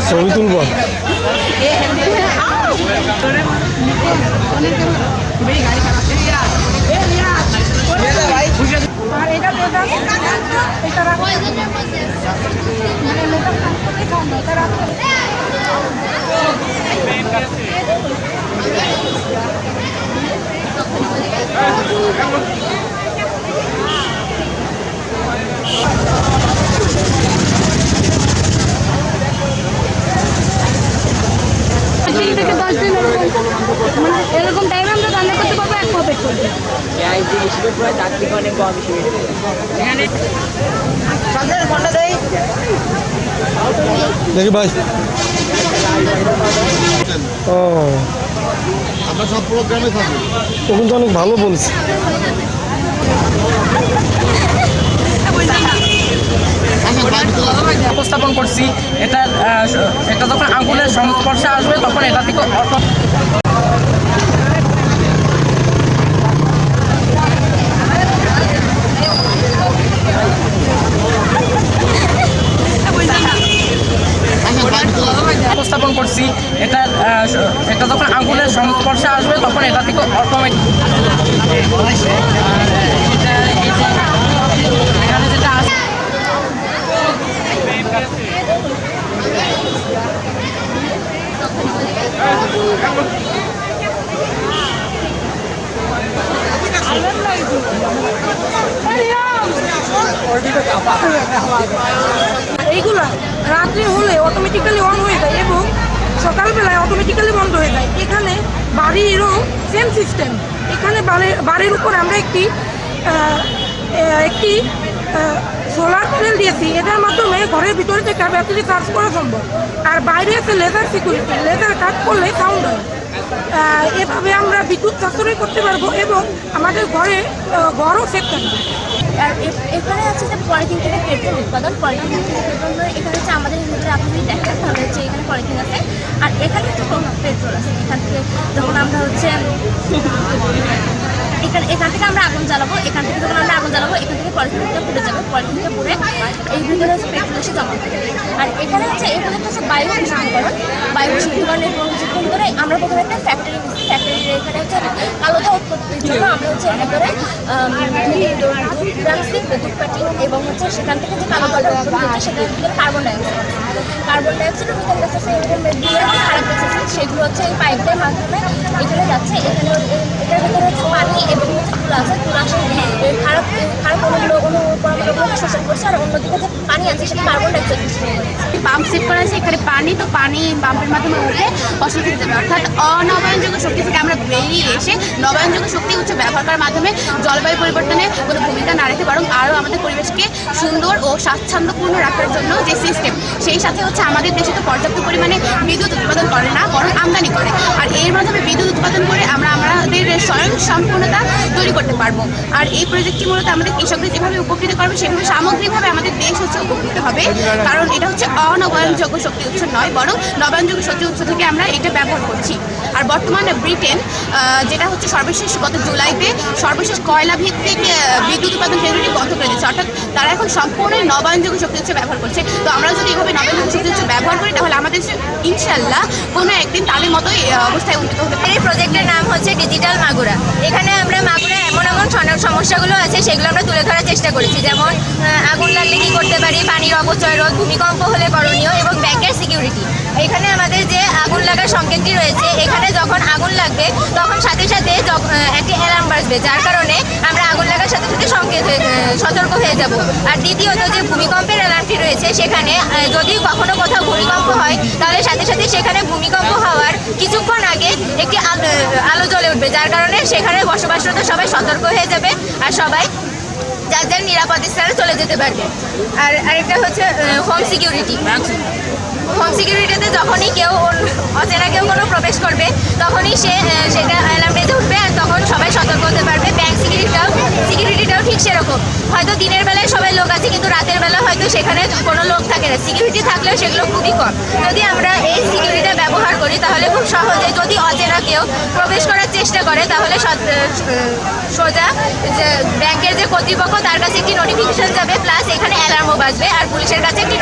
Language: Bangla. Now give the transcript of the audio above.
ছবি তুলব। থেকে 10 দিন এরকম টাইমে আমরা রান্না করতে পারবো 1 পকেট করে। দেখি ভাই। ও আমরা সব প্রোগ্রামে থাকি। তখন তো অনেক ভালো বলছে। উপস্থাপন করছি এটা যখন আঙুলের সংস্পর্শে আসবে তখন এটা থেকে উপস্থাপন করছি এটা যখন আঙুলের সংস্পর্শে আসবে তখন এটা থেকে অটোমেটিক এখানে যেটা আসবে এইগুলা রাত্রে হলে অটোমেটিক্যালি অন হয়ে যায় এবং সকালবেলায় অটোমেটিক্যালি বন্ধ হয়ে যায়। এখানে বাড়িরও সেম সিস্টেম। এখানে বাড়ির উপর আমরা একটি সোলার প্যানেল দিয়েছি। এটার মাধ্যমে ঘরের ভিতরে থেকে ব্যাটারি চার্জ করা সম্ভব। আর বাইরে আছে লেজার সিকিউরিটি, লেজার কাট করলে সাউন্ড হয়। এভাবে আমরা বিদ্যুৎ সাশ্রয় করতে পারবো এবং আমাদের ঘরও সেফ থাকবে। আর এখানে আছে যে পলিথিন থেকে পেট্রোল উৎপাদন, পলিথিন থেকে পেট্রোল এখানে হচ্ছে আমাদের ভিতরে আপনি যদি দেখেন তাহলে হচ্ছে এখানে পলিথিন আছে আর এখানে হচ্ছে পেট্রোল আছে। এখান থেকে যখন আমরা হচ্ছে এখান থেকে আমরা আগুন জ্বালাবো, এখান থেকে যখন আমরা আগুন জ্বালাবো এখান থেকে পলিথিনটা পুড়ে যাবে, পলিথিনটা পুড়ে এই ভিতরে হচ্ছে পেট্রোল এসে জমা হবে। আর এখানে হচ্ছে এই প্রজেক্ট হচ্ছে বায়ু বিশুদ্ধীকরণ। বায়ু বিশুদ্ধীকরণের প্রজেক্টের ভিতরে আমরা প্রথমে একটা ফ্যাক্টরি নিচ্ছি। ফ্যাক্টরির এখানে হচ্ছে আলোটা উৎপত্তির জন্য আমরা হচ্ছে ভিতরে রাখছি বিদ্যুৎ পাটি এবং হচ্ছে সেখান থেকে যে কালো জলটা উৎপন্ন হচ্ছে সেটার ভিতরে কার্বন ডাইঅক্সাইড ও মিথেন গ্যাস আছে, এরকম খারাপ গ্যাস আছে, সেগুলো হচ্ছে এই পাইপের মাধ্যমে এখানে যাচ্ছে। এখানে এটার ভিতরে হচ্ছে পানি এবং তুলা আছে, তুলা খারাপ অনুপরমাণুগুলোকে শোষণ করছে আর অন্যদিকে যে পানি আছে সেটা কার্বন ডাইঅক্সাইড শোষণ করছে। পাম্প সেট করা আছে এখানে পানি, তো পানি পাম্পের মাধ্যমে উঠে ফসল খেতে যাবে। অর্থাৎ অনবায়নযোগ্য শক্তি থেকে আমরা বেরিয়ে এসে নবায়নযোগ্য শক্তি হচ্ছে ব্যবহার করার মাধ্যমে জলবায়ু পরিবর্তনে কোনো ভূমিকা না রেখে বরং আরও আমাদের পরিবেশকে সুন্দর ও স্বাচ্ছন্দ্যপূর্ণ রাখার জন্য যে সিস্টেম, সেই সাথে হচ্ছে আমাদের দেশে তো পর্যাপ্ত পরিমাণে বিদ্যুৎ উৎপাদন করে না বরং আমদানি করে। আর এর মাধ্যমে বিদ্যুৎ উৎপাদন করে আমরা আমাদের স্বয়ং সম্পূর্ণতা তৈরি করতে পারবো। আর এই প্রজেক্টটি মূলত আমাদের কৃষকদের যেভাবে উপকৃত করবে সেভাবে সামগ্রিকভাবে আমাদের দেশ হচ্ছে উপকৃত হবে। কারণ এটা হচ্ছে অনবায়নযোগ্য শক্তি উৎস নয় বরং নবায়নযোগ্য শক্তি উৎস থেকে আমরা এটা ব্যবহার করছি। আর বর্তমানে ব্রিটেন যেটা হচ্ছে সর্বশেষ গত জুলাইতে সর্বশেষ কয়লা ভিত্তিক বিদ্যুৎ উৎপাদন কেন্দ্রটি বন্ধ করে দিচ্ছে। অর্থাৎ তারা এখন সম্পূর্ণ নবায়নযোগ্য শক্তি উৎস ব্যবহার করছে। তো আমরা যদি এভাবে নবায়নযোগ্য শক্তি উৎস ব্যবহার করি তাহলে আমাদের ইনশাল্লাহ কোনো একদিন তাদের মতোই অবস্থায় উন্নীত হবে। এই প্রজেক্টের নাম হচ্ছে ডিজিটাল মাগুরা। এখানে আমরা মাগুরা এমন সমস্যাগুলো আছে সেগুলো আমরা তুলে ধরার চেষ্টা করেছি, যেমন আগুন লাগলে কী করতে পারি, পানির অপচয় রোধ, ভূমিকম্প হলে করণীয় এবং ব্যাংকের সিকিউরিটি। এখানে আমাদের যে আগুন লাগার সংকেতটি রয়েছে, এখানে যখন আগুন লাগবে তখন সাথে সাথে একটি অ্যালার্ম বাজবে, যার কারণে আমরা আগুন লাগার সাথে সাথে সতর্ক হয়ে যাব। আর দ্বিতীয়ত যে ভূমিকম্পের অ্যালার্মটি রয়েছে, সেখানে যদি কখনো কোথাও ভূমিকম্প হয় তাহলে সাথে সাথে সেখানে ভূমিকম্প হওয়ার কিছুক্ষণ আগে একটি আলো জ্বলে উঠবে, যার কারণে সেখানে বসবাসরত সবাই সতর্ক হয়ে যাবে আর সবাই যার যার নিরাপদ স্থানে চলে যেতে পারবে। আর আরেকটা হচ্ছে হোম সিকিউরিটি। হোম সিকিউরিটিতে যখনই অচেনা কেউ কোনো প্রবেশ করবে তখনই সেটা অ্যালার্ম বেজে উঠবে আর তখন সবাই সতর্ক হতে পারবে। ব্যাংক সিকিউরিটিটাও ঠিক সেরকম। হয়তো দিনের বেলায় সবাই লোক আছে কিন্তু রাতের বেলা হয়তো সেখানে কোনো লোক থাকে না, সিকিউরিটি থাকলেও সেগুলো খুবই কম। যদি আমরা এই সিকিউরিটিটা ব্যবহার করি তাহলে খুব সহজে যদি অচেনা কেউ প্রবেশ করার চেষ্টা করে তাহলে সোজা যে ব্যাংকের যে কর্তৃপক্ষ তার কাছে একটি নোটিফিকেশন যাবে, প্লাস এখানে অ্যালার্মও বাজবে আর পুলিশের কাছে একটি